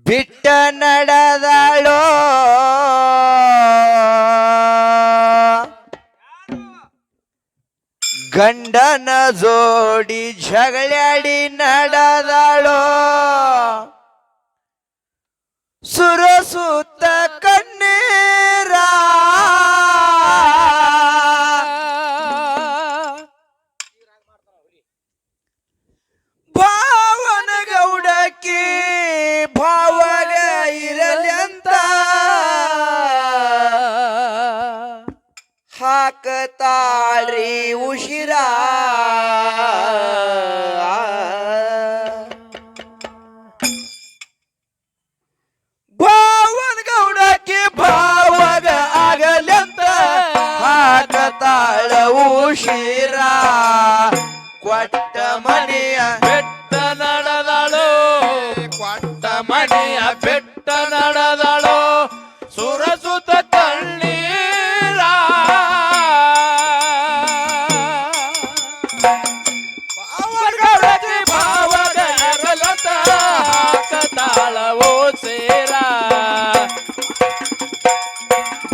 ಬಿಟ್ಟ ನಡೆದಾಳೋ ಗಂಡನ ಜೋಡಿ ಜಗಳಾಡಿ ನಡೆದಾಳೋ ಸುರಸುತ್ತ ಕಣ್ಣೀರ ಭಾವನ ಗೌಡಕ್ಕಿ ಭಾವಗ ಇರಲಿ ಅಂತ ಹಾಕತಾಳ್ರಿ ಉಶಿರ ಭಾವನ ಗೌಡಕ್ಕಿ ಭಾವಗ ಆಗಲಿ ಅಂತ ಹಾಕತಾಳ ಉಶಿರ ಕೊಟ್ಟ ಮನೆಯ ಬೆಟ್ಟ ನಡೆದಳು ಕೊಟ್ಟ ಮನೆಯ ಬೆಟ್ಟ ನಡೆದಳು ಸುರಸುತ ಕಣ್ಣೀರ ಭಾವಗೌಡಕ್ಕೆ ಭಾವಗ ಅಗಲತ ಹಾಕತಾಳವೋ ಸೇರ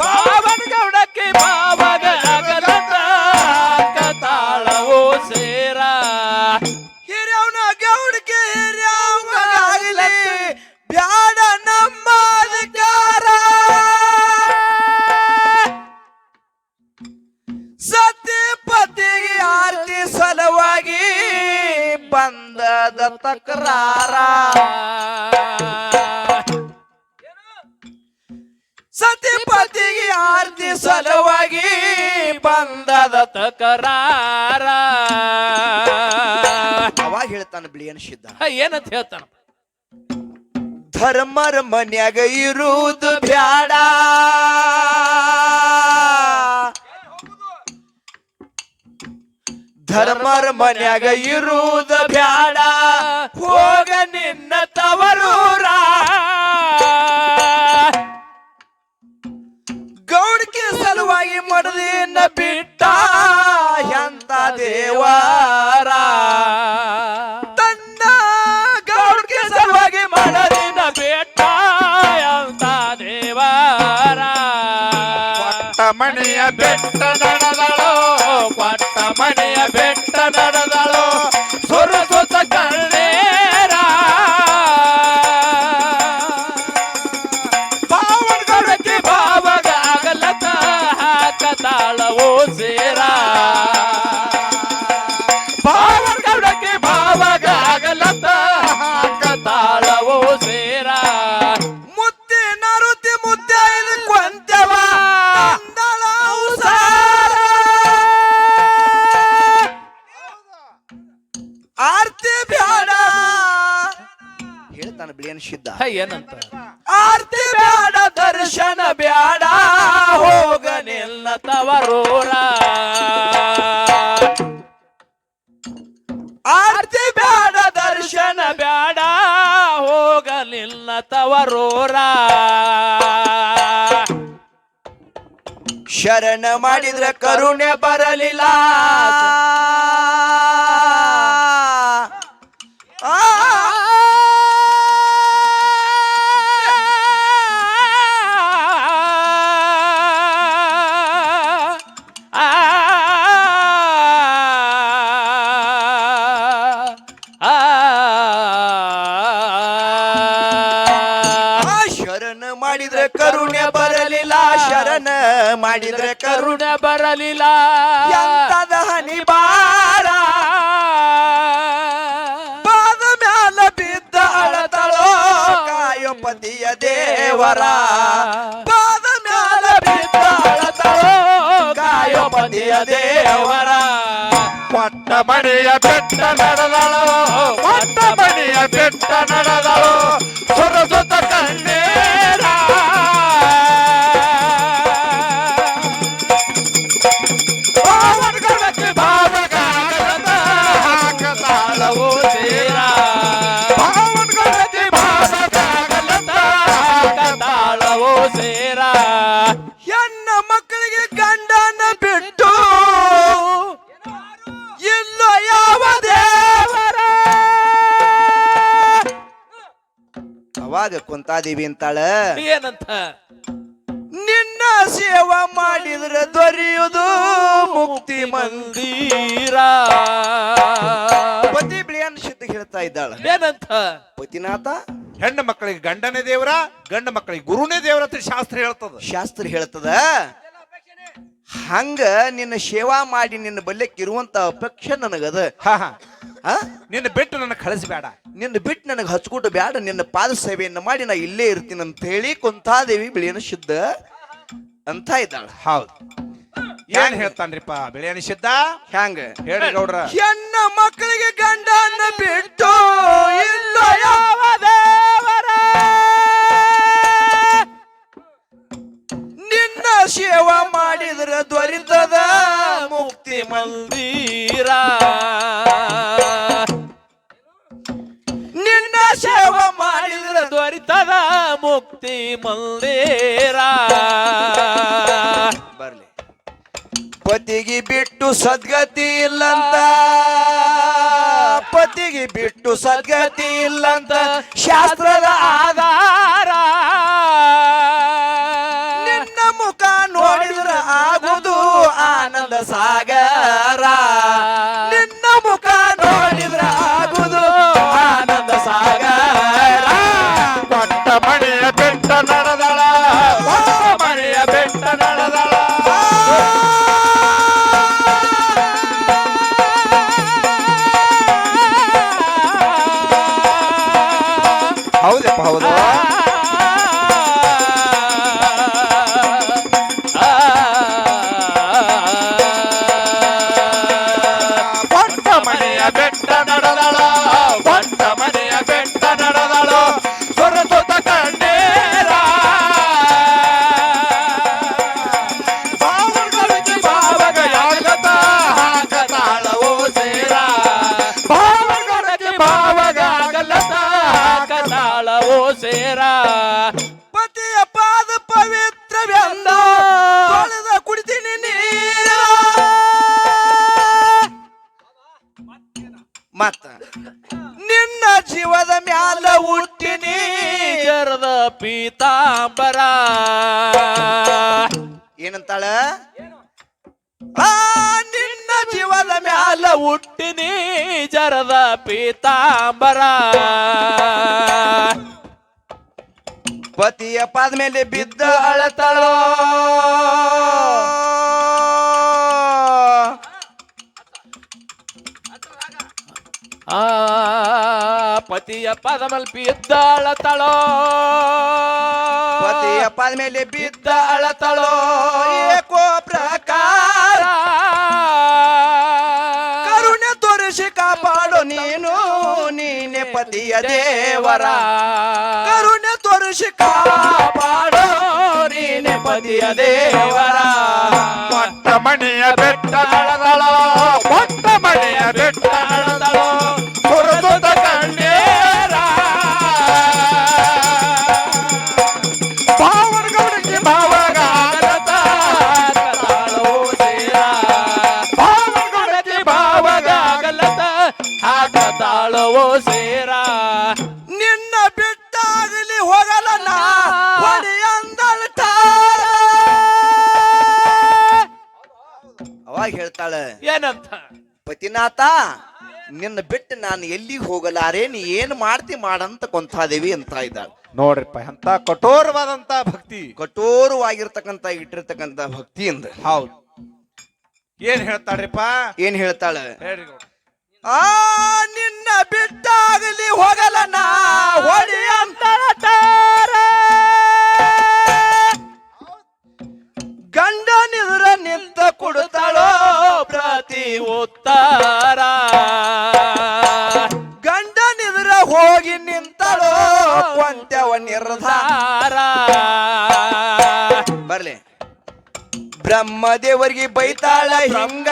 ಭಾವಗೌಡಕ್ಕೆ ಭಾವಗ ಅಗಲತ ಹಾಕತಾಳವೋ ಸೇರ ಹಿರಿಯವನ ಗೌಡಿಗೆ ಹಿರಿಯವನಾಗಲಿ ಬ್ಯಾಡ ನಮ್ಮ ಅಧಿಕಾರ ಸತಿ ಪತಿಗೆ ಆರ್ತಿ ಸಲುವಾಗಿ ಬಂದದ ತಕರಾರ ಸತಿ ಪತಿಗೆ ಆರ್ತಿ ಸಲುವಾಗಿ ಬಂದದ ತಕರಾರ ಅವಾಗ ಹೇಳ್ತಾನ ಬಿಳಿಯನ್ ಸಿದ್ಧ ಏನಂತ ಹೇಳ್ತಾನ ಧರ್ಮರ ಮನ್ಯಾಗ ಇರುವುದು ಬ್ಯಾಡ ಧರ್ಮರ ಮನ್ಯಾಗ ಇರುವುದು ಬ್ಯಾಡ ಹೋಗ ನಿನ್ನ ತವರೂರ ಗೌಡಿಕೆ ಸಲುವಾಗಿ ಮಡದಿನ ಬಿಟ್ಟ ಎಂತ ದೇವರ ತನ್ನ ಗೌಡಿಕೆ ಸಲುವಾಗಿ ಮಡದಿನ ಬೆಟ್ಟ ಅಂತ ದೇವರ ಕೊಟ್ಟ ಮನೆಯ ಬೆಟ್ಟ ನಡೆದಳು ಕೊಟ್ಟ ಮನೆಯ ಬೆಟ್ಟ ನಡೆದಳು ಸುರಸುತ ಕಣ್ಣೀರ ಭಾವಗೌಡಕ್ಕೆ ಭಾವಗ ಅಗಲತ ಹಾಕತಾಳವೋ ಸೇರ ಭಾವಗೌಡಕ್ಕೆ ಭಾವಗ ಅಗಲತ ಹಾಕತಾಳವೋ ಸೇರ ಮುದ್ದೆ ನರುತಿ ಮುದ್ದೆ ಇದು ಕೊಂತೆವ ಅಂದಳ ಉಸಾರ. ಆರ್ತಿ ಬ್ಯಾಡ ಹೇಳ್ತಾನ ಬಿಳಿಯನ್ ಸಿದ್ಧ ಏನಂತ ಆರ್ತಿ ಬ್ಯಾಡ ದರ್ಶನ ಬ್ಯಾಡ ಹೋಗ ನಿಲ್ಲ ತವರೂರ ಆರ್ತಿ ಬ್ಯಾಡ ದರ್ಶನ ಬ್ಯಾಡ ಹೋಗಲಿಲ್ಲ ತವರೂರ ಶರಣ ಮಾಡಿದ್ರ ಕರುಣೆ ಬರಲಿಲ್ಲ ಆ ಶರಣ ಮಾಡಿದ್ರೆ ಕರುಣೆ ಬರಲಿಲ್ಲ ಶರಣ ಮಾಡಿದ್ರೆ ಕರುಣೆ ಕರುಣೆ ಬರಲಿಲ್ಲ ಎಂತದ ಹನಿ ಬಾರ ಪಾದ ಮ್ಯಾಲ ಬಿದ್ದ ಅಳತಳೋ ಕಾಯೋ ಪತಿಯ ದೇವರ ಪಾದ ಮ್ಯಾಲ ಬಿದ್ದ ಅಳತಳೋ ಕಾಯೋ ಪತಿಯ ದೇವರ ಕೊಟ್ಟ ಮನೆಯ ಬೆಟ್ಟ ನಡೆದಳು ಕೊಟ್ಟ ಮನೆಯ ಬೆಟ್ಟ ನಡೆದಳು ಸುರಸುತ್ತ ಕಣ್ಣೀರ ಭಾವಗೌಡಕ್ಕೆ ಭಾವಗ ಅಗಲತ ಹಾಕತಾಳವೋ ಸೇರ ಭಾವಗೌಡಕ್ಕೆ ಭಾವಗ ಅಗಲತ ಹಾಕತಾಳವೋ ಸೇರ ಹೆಣ್ಣ ಮಕ್ಕಳಿಗೆ ಗಂಡನ ಬಿಟ್ಟು ಇಲ್ಲೋ ಯಾವ ದೇವರ ಅವಾಗ ಕುಂತಾದೇವಿ ಅಂತಾಳ, ಏನಂತ? ನಿನ್ನ ಸೇವಾ ಮಾಡಿದ್ರೆ ದೊರೆಯುವುದು ಮುಕ್ತಿ ಮಂದಿರ. ಪತಿ ಬಿಳಿಯನ್ ಶುದ್ಧ ಹೇಳ್ತಾ ಇದ್ದಾಳ, ಏನಂತ? ಪತಿನಾಥ ಹೆಣ್ಣು ಮಕ್ಕಳಿಗೆ ಗಂಡನೇ ದೇವರ, ಗಂಡ ಮಕ್ಕಳಿಗೆ ಗುರುನೇ ದೇವರ ಅಂತ ಶಾಸ್ತ್ರ ಹೇಳ್ತದ. ಶಾಸ್ತ್ರ ಹೇಳ್ತದ. ಹಂಗ ನಿನ್ನ ಸೇವಾ ಮಾಡಿ ನಿನ್ನ ಬಲ್ಯಕ್ಕೆ ಇರುವಂತ ಅಪೇಕ್ಷೆ ನನಗದ. ಹಾ ಹಾ, ಆ? ನಿನ್ನ ಬಿಟ್ಟು ನನ್ನ ಕಳಿಸ್ಬೇಡ. ನಿನ್ನ ಬಿಟ್ಟು ನನಗೆ ಹಚ್ಕೊಟ್ಟು ಬ್ಯಾಡ, ನಿನ್ನ ಪಾದ ಸೇವೆಯನ್ನು ಮಾಡಿ ನಾ ಇಲ್ಲೇ ಇರ್ತೀನಿ ಅಂತ ಹೇಳಿ ಕುಂತಾದೇವಿ ಬಿಳಿಯನ ಶುದ್ಧ ಅಂತ ಇದ್ದಾಳ. ಹೌದು. ಏನ್ ಹೇಳ್ತಾನ್ರಿಪ್ಪ ಬಿಳಿಯ ನಿಷಿದ್ಧ? ಹ್ಯಾಂಗ ಹೇಳಿ ಗೌಡ್ರ. ಹೆಣ್ಣ ಮಕ್ಕಳಿಗೆ ಗಂಡನ ಬಿಟ್ಟು ಇಲ್ಲ ಯಾವ ದೇವರ ನಿನ್ನ ಸೇವಾ ಮಾಡಿದ್ರೆ ದೊರೆತದ ಮುಕ್ತಿ ಮಂದಿರ. ನಿನ್ನ ಸೇವಾ ಮಾಡಿದ್ರೆ ದೊರೆತದ ಮುಕ್ತಿ ಮಂದಿರ. ಬರ್ಲಿ. ಪತಿಗೆ ಬಿಟ್ಟು ಸದ್ಗತಿ ಇಲ್ಲಂತ, ಪತಿಗೆ ಬಿಟ್ಟು ಸದ್ಗತಿ ಇಲ್ಲಂತ ಶಾಸ್ತ್ರದ ಆಧಾರ. ನಿನ್ನ ಮುಖ ನೋಡಿದ್ರೆ ಆಗುದು ಆನಂದ ಸಾಗರ. ನಿನ್ನ ಮುಖ ನೋಡಿದ್ರೆ ಆಗುದು ಆನಂದ ಸಾಗರ. ಕೊಟ್ಟ ಮನೆಯ ಬೆಟ್ಟ ನಡೆದಳ, ಮನೆಯ ಬೆಟ್ಟ ನಡೆದಳ. ಹೌದಪ್ಪ ಹೌದು. ಕೊಟ್ಟ ಮನೆಯ ಬೆಟ್ಟ ನಡೆದಳ, ಕೊಟ್ಟ ಮನೆಯ ಬೆಟ್ಟ ನಡೆದಳು. ಸೊರಸುತ್ತ ಕಣ್ಣೇರ ಭಾವಗಳಿಗೆ ಭಾವಗ ಯಾಗತ ಹಾಕತಾಳವೋ ಸೇರ. ಭಾವಗಳಿಗೆ ಭಾವಗ ಗಲತ ಕತಾಳವೋ ಸೇರ. ಪತಿಯ ಪಾದ ಪವಿತ್ರವೆಂದು ತೊಳೆದ ಕುಡಿತೀನಿ ನೀರ. ಮತ್ತ ನಿನ್ನ ಜೀವದ ಮ್ಯಾಲ ಹುಟ್ಟಿನಿ ಜರದ ಪೀತಾಂಬರ. ಏನಂತಾಳ? ಆ ನಿನ್ನ ಜೀವದ ಮ್ಯಾಲ ಹುಟ್ಟಿನಿ ಜರದ ಪೀತಾಂಬರ. ಪತಿಯ ಪಾದ ಮೇಲೆ ಬಿದ್ದ ಅಳತಾಳೋ. ಆ ಪತಿಯ ಪದ ಮಲ್ಪಿ ಎದ್ದಾಳತಳೋ. ಪತಿಯ ಪಾದ ಮೇಲೆ ಬಿದ್ದ ಅಳತಾಳೋ. ಏಕೋ ಪ್ರಕಾರ ಕರುಣೆ ತೋರಿಸಿ ಕಾಪಾಡೋ ನೀನು, ನೀನೆ ಪತಿಯ ದೇವರ. ಕರುಣೆ ತೋರಿಸಿ ಕಾಪಾಡೋ ನೀನೆ ಪತಿಯ ದೇವರ. ಕೊಟ್ಟ ಮನೆಯ ಬೆಟ್ಟ ನಡೆದಳ, ಕೊಟ್ಟ ಮನೆಯ ಬೆಟ್ಟ ನಡೆದಳು. ಸೊರಸುತ್ತ ಕಣ್ಣೇರ ಭಾವಗಳಿಗೆ ಭಾವಗ ಆಗತ ಕತಾಳವೋ ಸೇರ. ಭಾವಗಳಿಗೆ ಭಾವಗ ಗಲತ ಹಾಕತಾಳವೋ ಸೇರ. ನಿನ್ನ ಬಿಟ್ಟಾಗಲಿ ಹೋಗಲ್ಲ ನಾ ಹೊಡೆಯಂದಳ ಅವಾಗ ಹೇಳ್ತಾಳ, ಏನಂತ? ಪತಿನಾಥ ನಿನ್ನ ಬಿಟ್ಟು ನಾನು ಎಲ್ಲಿಗೆ ಹೋಗಲಾರೆ, ನೀ ಏನ್ ಮಾಡ್ತಿ ಮಾಡಂತ ಕೊಂತಾದೇವಿ ಅಂತ ಇದ್ದಾಳ. ನೋಡ್ರಿಪ್ಪ ಎಂತ ಕಠೋರವಾದಂತ ಭಕ್ತಿ. ಕಠೋರವಾಗಿರ್ತಕ್ಕಂತ ಇಟ್ಟಿರ್ತಕ್ಕಂತ ಭಕ್ತಿಯಿಂದ. ಹೌದು. ಏನ್ ಹೇಳ್ತಾಳ್ರಿಪ್ಪ? ಏನ್ ಹೇಳ್ತಾಳ? ಹೇಳ್ರಿ ಗೌಡ್ರ. ಆ ನಿನ್ನ ಬಿಟ್ಟಾಗಲಿ ಹೋಗಲ್ಲ ನಾ ಹೊಡೆಯಂತಳ ಗಂಡನಿದ್ರ ನಿಂತ ಕೊಡ್ತಾಳೋ ಪ್ರತಿ ಉತ್ತರ. ಗಂಡನಿದ್ರ ಹೋಗಿ ನಿಂತಳೋ ಕೊಂತ್ಯವ ನಿರ್ಧಾರ. ಬರ್ಲಿ. ಬ್ರಹ್ಮದೇವರಿಗೆ ಬೈತಾಳ ಹಿಂಗ,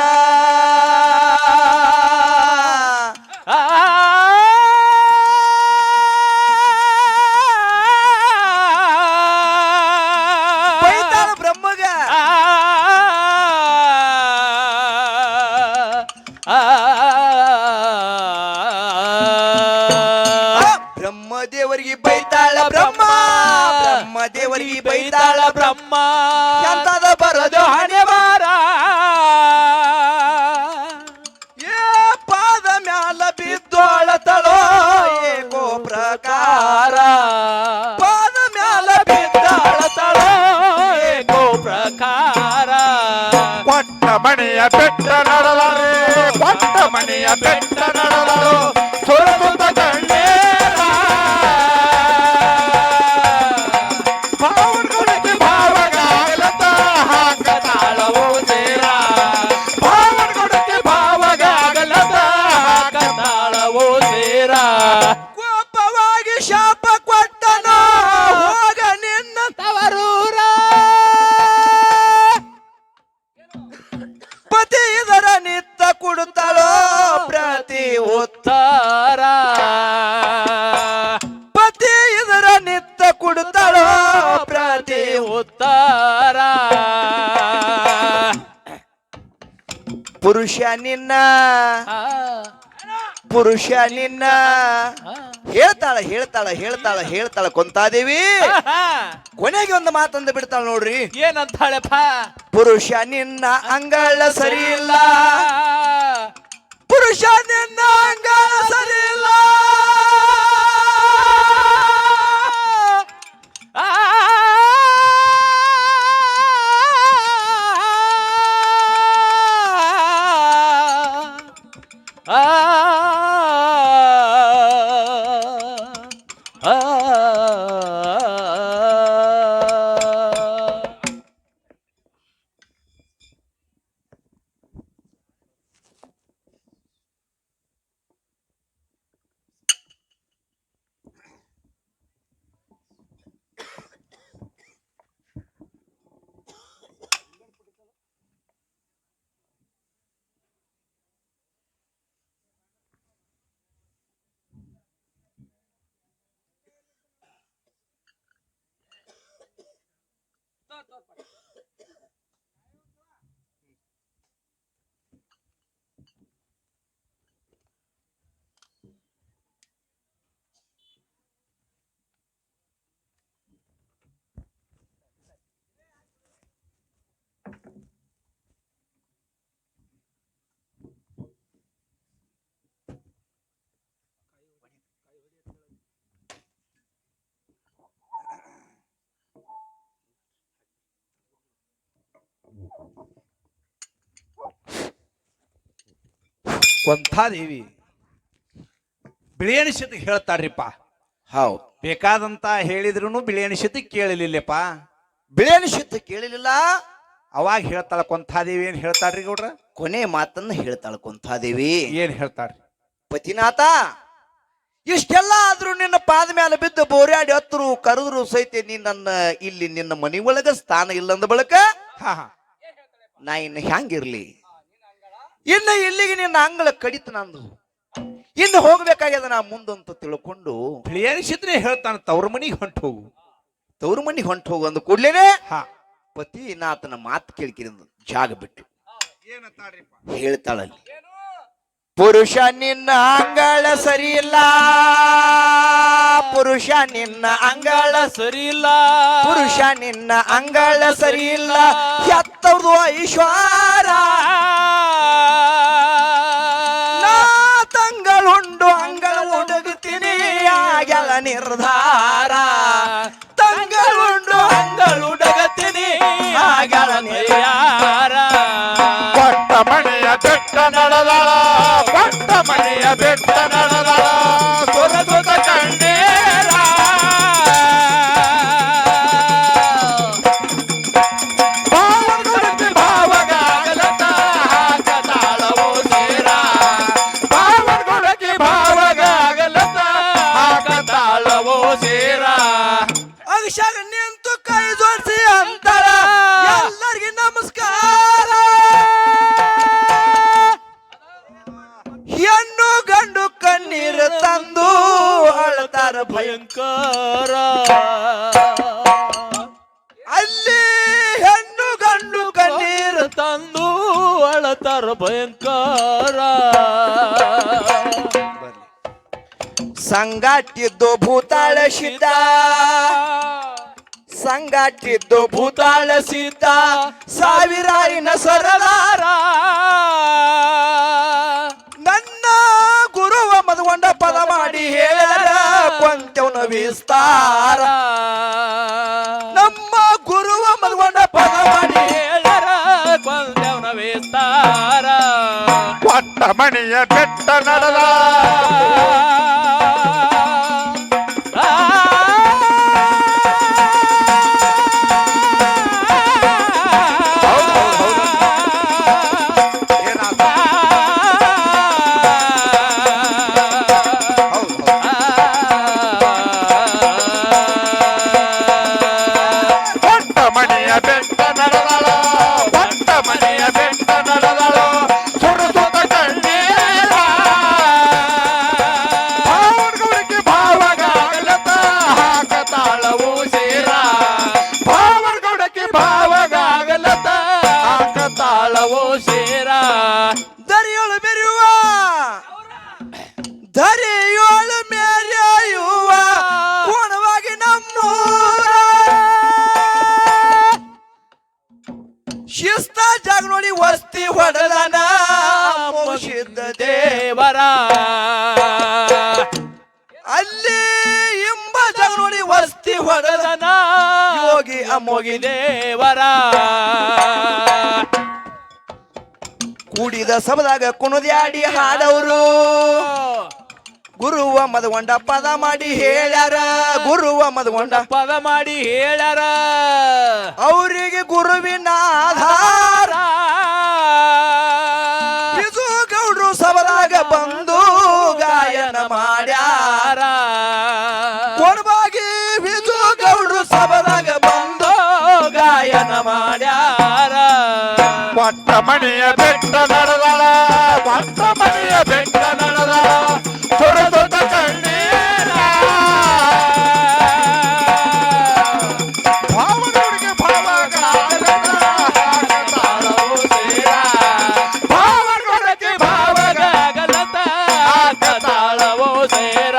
ಬೈತಾಳ ಬ್ರಹ್ಮಗ. ಬ್ರಹ್ಮದೇವರಿಗೆ ಬೈತಾಳ ದೇವರಿಗೆ ಬೈತಾಳ ಬ್ರಹ್ಮ ಎಂತದ ಬರದು ಹಣೆ ಬಾರ ಏ ಪಾದ ಮ್ಯಾಲ ಬಿದ್ದೋಳತಳೋ ಏಕೋ ಪ್ರಕಾರ ಪಾದ ಮ್ಯಾಲ ಬಿದ್ದಾಳತಳೋ ಏಕೋ ಪ್ರಕಾರ ಕೊಟ್ಟ ಮನೆಯ ಬೆಟ್ಟ ನಡಲರು ಕೊಟ್ಟ ಮನೆಯ ಬೆಟ್ಟ ನಡಲರು ಸುರಮುತ್ತ ಕಣ್ಣೇರ ಭಾವನಗುಡಕ್ಕೆ ಭಾವಗಾಗಲತ್ತ ತಾಳವೋ ಸೇರ ಭಾವನಗುಡಕ್ಕೆ ಭಾವಗಾಗಲದ ತಾಳವೋ ಸೇರ ಕೋಪವಾಗಿ ಶಾಪ ಕೊಟ್ಟನೋ ಹೋಗ ನಿನ್ನ ತವರೂರ ಪತಿ ಇದರ ನಿತ್ತ ಕೊಡುತ್ತಾಳೋ ಪ್ರತಿ ಉತ್ತರ ಪತಿ ಇದರ ನಿತ್ತ ಕೊಡುತ್ತಾಳೋ ಪ್ರತಿ ಉತ್ತರ ಪುರುಷ ನಿನ್ನ ಪುರುಷ ನಿನ್ನ ಹೇಳ್ತಾಳ ಹೇಳ್ತಾಳ ಹೇಳ್ತಾಳ ಹೇಳ್ತಾಳ ಕೊಂತಾದೇವಿ ಕೊನೆಗೆ ಒಂದು ಮಾತಂದು ಬಿಡ್ತಾಳ ನೋಡ್ರಿ ಏನಂತಾಳೆಪ್ಪ ಪುರುಷ ನಿನ್ನ ಅಂಗಳ ಸರಿ ಇಲ್ಲ ಪುರುಷ ನಿನ್ನ ಅಂಗಳ ಸರಿ ಇಲ್ಲ ಆ ಕೊಂತಾದೇವಿ ಬಿಳಿಯಣಿಸಿದ ಹೇಳ್ತಾರ್ರಿಪ್ಪ ಹೌದು ಬೇಕಾದಂತ ಹೇಳಿದ್ರು ಬಿಳಿಯಣಿಸಿದ ಕೇಳಲಿಲ್ಲಪ್ಪ ಬಿಳಿಯನ ಶುದ್ಧ ಕೇಳಲಿಲ್ಲ ಅವಾಗ ಹೇಳ್ತಾಳ ಕೊಂತಾದೇವಿ ಏನ್ ಹೇಳ್ತಾರ್ರಿ ಗೌಡ್ರ ಕೊನೆ ಮಾತನ್ನ ಹೇಳ್ತಾಳ ಕೊಂತಾದೇವಿ ಏನ್ ಹೇಳ್ತಾರ್ರಿ ಪತಿನಾಥ ಇಷ್ಟೆಲ್ಲ ಆದ್ರೂ ನಿನ್ನ ಪಾದ ಮೇಲೆ ಬಿದ್ದು ಬೋರ್ಯಾಡಿ ಹತ್ತರು ಕರೆದ್ರು ಸಹಿತ ನೀ ನನ್ನ ಇಲ್ಲಿ ನಿನ್ನ ಮನಿ ಒಳಗ ಸ್ಥಾನ ಇಲ್ಲಂದ ಬಳಕ ಹಾ ಹಾ ನಾ ಇನ್ನು ಹ್ಯಾಂಗಿರ್ಲಿ ಇನ್ನು ಇಲ್ಲಿಗೆ ನಿನ್ನ ಅಂಗಳ ಕಡಿತ ನಂದು ಇನ್ನು ಹೋಗ್ಬೇಕಾಗ್ಯದ ನಾ ಮುಂದಂತ ತಿಳ್ಕೊಂಡು ಬಿಳಿಯಣಿಸಿದ್ರೆ ಹೇಳ್ತಾನ ತವ್ರ ಮನಿಗೆ ಹೊಂಟು ಹೋಗು ತವ್ರ ಮನಿ ಹೊಂಟು ಹೋಗು ಅಂದ ಕೂಡ್ಲೇನೆ ಹಾ ಪತಿನಾಥನ ಮಾತು ಕೇಳ್ಕಿರಿಂದ ಜಾಗ ಬಿಟ್ಟು ಏನಂತಾಳ್ರಿಪ್ಪ ಹೇಳ್ತಾಳಲ್ಲಿ ಪುರುಷ ನಿನ್ನ ಅಂಗಳ ಸರಿ ಇಲ್ಲ ಪುರುಷ ನಿನ್ನ ಅಂಗಳ ಸರಿ ಇಲ್ಲ ಪುರುಷ ನಿನ್ನ ಅಂಗಳ ಸರಿ ಇಲ್ಲ ಎತ್ತವ್ರದು ಐಶ್ವರ ನಾ ತಂಗಳುಂಡು ಅಂಗಳ ಹುಡುಗುತ್ತೀನಿ ಆಗ್ಯಲ ನಿರ್ಧಾರ ತಂಗಳುಂಡು ಅಂಗಳ ಹುಡುಗುತ್ತೀನಿ ಆಗ್ಯಲ ನಿರ್ಧಾರ ಕೊಟ್ಟ ಮನೆಯ ಬೆಟ್ಟ ನಡದಳ ಕೊಟ್ಟ ಮನೆಯ ಬೆಟ್ಟ ನಡದಳ ಸುರಸುತ ಕಣ್ಣೇರ ಭಾವನಗುಡಕ್ಕೆ ಭಾವಗಾಗಲತ್ತ ಹಾಕತಾಳವೋ ಸೇರ ಭಾವನಗುಡಕ್ಕೆ ಭಾವಗಾಗಲತ್ತ ಹಾಕತಾಳವೋ ಸೇರ ಅಭಿಷೇಕ ನಿಂತು ಕೈ ಜೋಡಿಸಿ ಅಂತಾಳ ಎಲ್ಲರಿಗೆ ನಮಸ್ಕಾರ ಹೆಣ್ಣು ಗಂಡು ಕಣ್ಣೀರು ತಂದು ಅಳ್ತಾರ ಭಯಂಕರ ಅಲ್ಲಿ ಹೆಣ್ಣು ಗಂಡು ಕಣ್ಣೀರು ತಂದು ಅಳತಾರ ಭಯಂಕರ ಸಂಗಾಟಿದ್ದು ಭೂತಾಳ ಸಿದ್ಧ ಸಂಗಾಟಿದ್ದು ಭೂತಾಳ ಸಿದ್ಧ ಸಾವಿರಾರಿನ ಸರದಾರ ನನ್ನ ಗುರುವ ಮದಗೊಂಡ ಪದ ಮಾಡಿ ಹೇಳರ ಕೊಂತೆವನ ವಿಸ್ತಾರ ನಮ್ಮ ಗುರುವ ಮದಗೊಂಡ ಪದ ಮಾಡಿ ಹೇಳರ ಕೊಂದವನ ವಿಸ್ತಾರ ಕೊಟ್ಟ ಮಣಿಯ ಬೆಟ್ಟ ನಡೆದ ಏನಾದ? ಹೌದು, ಹೌದು. ಕೊಟ್ಟ ಮಣಿಯ ಬೆಟ್ಟ ನಡೆದಳು ಕೊಟ್ಟ ಮಣಿಯ ಬೆಟ್ಟ ನಡೆದಳು ಸುರಸುತ ಕಣ್ಣೀರ ಭಾವಗೌಡಕ್ಕೆ ಭಾವಗಾಗಲತ ಹಾಕತಾಳವು ಸೇರ ಭಾವಗೌಡಕ್ಕೆ ಭಾವಗಾಗಲತ ತಾಳವೋ ಸೇರ ದರಿಯೋಳು ಮೆರೆಯುವ ದರಿಯೋಳು ಮೆರೆಯುವ ಕೋಣವಾಗಿ ನಮ್ಮೂರ ಶಿಸ್ತ ಜಾಗ ನೋಡಿ ವಸ್ತಿ ಹೊಡೆದನ ಮುಗಿಸಿದ್ದ ದೇವರ ಅಲ್ಲಿ ಎಂಬ ಜಾಗ ನೋಡಿ ವಸ್ತಿ ಹೊಡೆದನ ಯೋಗಿ ಅಮೋಗಿ ದೇವರ ಕೂಡಿದ ಸಭದಾಗ ಕುಣದ್ಯಾಡಿ ಹಾಡವರು ಗುರುವ ಮದಗೊಂಡ ಪದ ಮಾಡಿ ಹೇಳ್ಯಾರ ಗುರುವ ಮದಗೊಂಡ ಪದ ಮಾಡಿ ಹೇಳ್ಯಾರ ಅವರಿಗೆ ಗುರುವಿನ ಆಧಾರ ಬಿಜು ಗೌಡ್ರು ಸಭದಾಗ ಬಂದು ಗಾಯನ ಮಾಡ್ಯಾರ ಕೊಡಬಾಗಿ ಬಿಜು ಗೌಡ್ರು ಸಭದಾಗ ಬಂದು ಗಾಯನ ಮಾಡ್ಯಾರ ಕೊಟ್ಟ ಮಣಿಯ ಬೆಟ್ಟ ನಡೆದಳ ಕೊಟ್ಟ ಮಣಿಯ ಬೆಟ್ಟ ನಡೆದಳ ಸುರಸುತ ಕಣ್ಣೀರ ಭಾವಗೌಡಕ್ಕೆ ಭಾವಗಾಗಲತ ಹಾಕತಾಳವು ಸೇರ ಭಾವಗೌಡಕ್ಕೆ ಭಾವಗಾಗಲತ ತಾಳವೋ ಸೇರ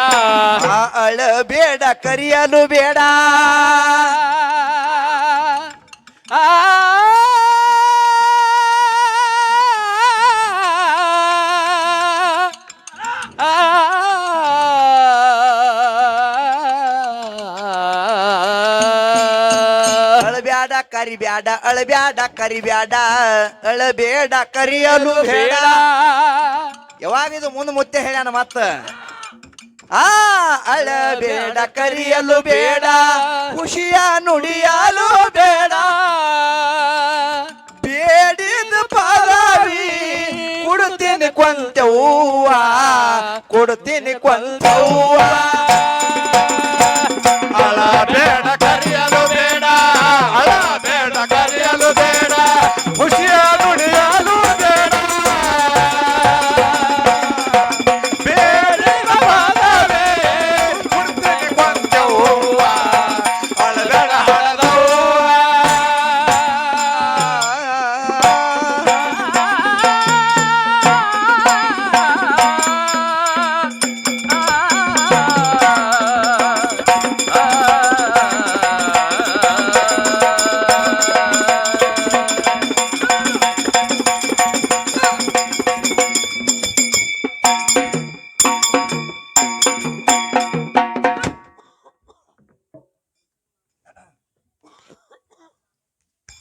ಅಳಬೇಡ ಕರಿಯಲು ಬೇಡ ಅಳಬ್ಯಾಡ ಕರಿಬ್ಯಾಡ ಅಳಬ್ಯಾಡ ಕರಿಬ್ಯಾಡ ಅಳಬೇಡ ಕರಿಯಲು ಬೇಡ ಯಾವಾಗಿದು ಮುಂದೆ ಮುತ್ತೆ ಹೇಳ್ಯಾನ ಮತ್ತ ಅಳಬೇಡ ಕರಿಯಲು ಬೇಡ ಖುಷಿಯ ನುಡಿಯಲು ಬೇಡ ಬೇಡಿದ ಪದವಿ ಕೊಡುತ್ತೀನಿ ಕೊಂತವ್ವ ಕೊಡುತ್ತೀನಿ ಕೊಂತವ್ವ ಅಳಬೇಡ ಕರೆಯಲು ಬೇಡ ಅಳಬೇಡ ಕರೆಯಲು ಬೇಡ ಖುಷಿಯ ನುಡಿಯಲು ಬೇಡ ಬೇಡಿದ ಪದವೇ ಕೊಡ್ತೀನಿ ಕೊಂಚವ್ವ ಅಳಬೇಡ ಹಳದವ್ವ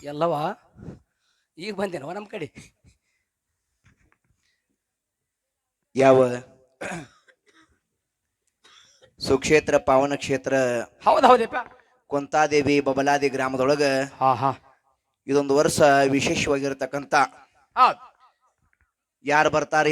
ಎಲ್ಲವ ಈಗ ಬಂದೇನವ ನಮ್ಮ ಕಡೆ ಯಾವ ಸುಕ್ಷೇತ್ರ ಪಾವನ ಕ್ಷೇತ್ರ ಹೌದು ಹೌದಪ್ಪ ಕೊಂತಾದೇವಿ ಬಬಲಾದಿ ಗ್ರಾಮದೊಳಗ ಹಾ ಹಾ ಇದೊಂದು ವರ್ಷ ವಿಶೇಷವಾಗಿರತಕ್ಕಂತ ಹೌದು ಯಾರು ಬರ್ತಾರ